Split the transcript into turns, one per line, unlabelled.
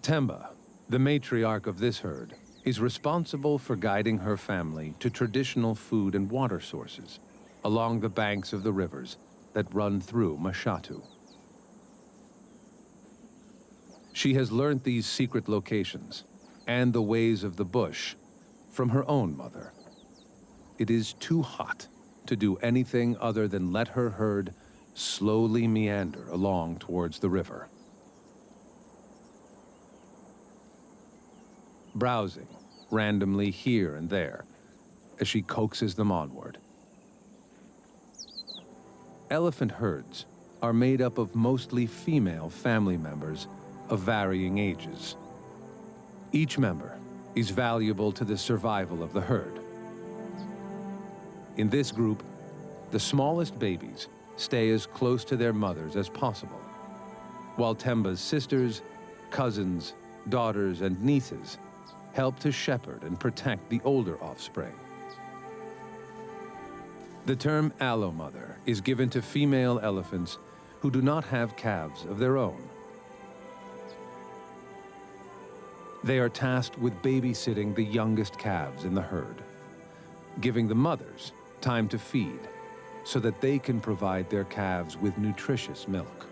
Temba, the matriarch of this herd, is responsible for guiding her family to traditional food and water sources along the banks of the rivers that run through Mashatu. She has learned these secret locations and the ways of the bush from her own mother. It is too hot to do anything other than let her herd slowly meander along towards the river. Browsing randomly here and there as she coaxes them onward. Elephant herds are made up of mostly female family members of varying ages. Each member is valuable to the survival of the herd. In this group, the smallest babies stay as close to their mothers as possible, while Temba's sisters, cousins, daughters, and nieces help to shepherd and protect the older offspring. The term allo mother is given to female elephants who do not have calves of their own. They are tasked with babysitting the youngest calves in the herd, giving the mothers time to feed so that they can provide their calves with nutritious milk.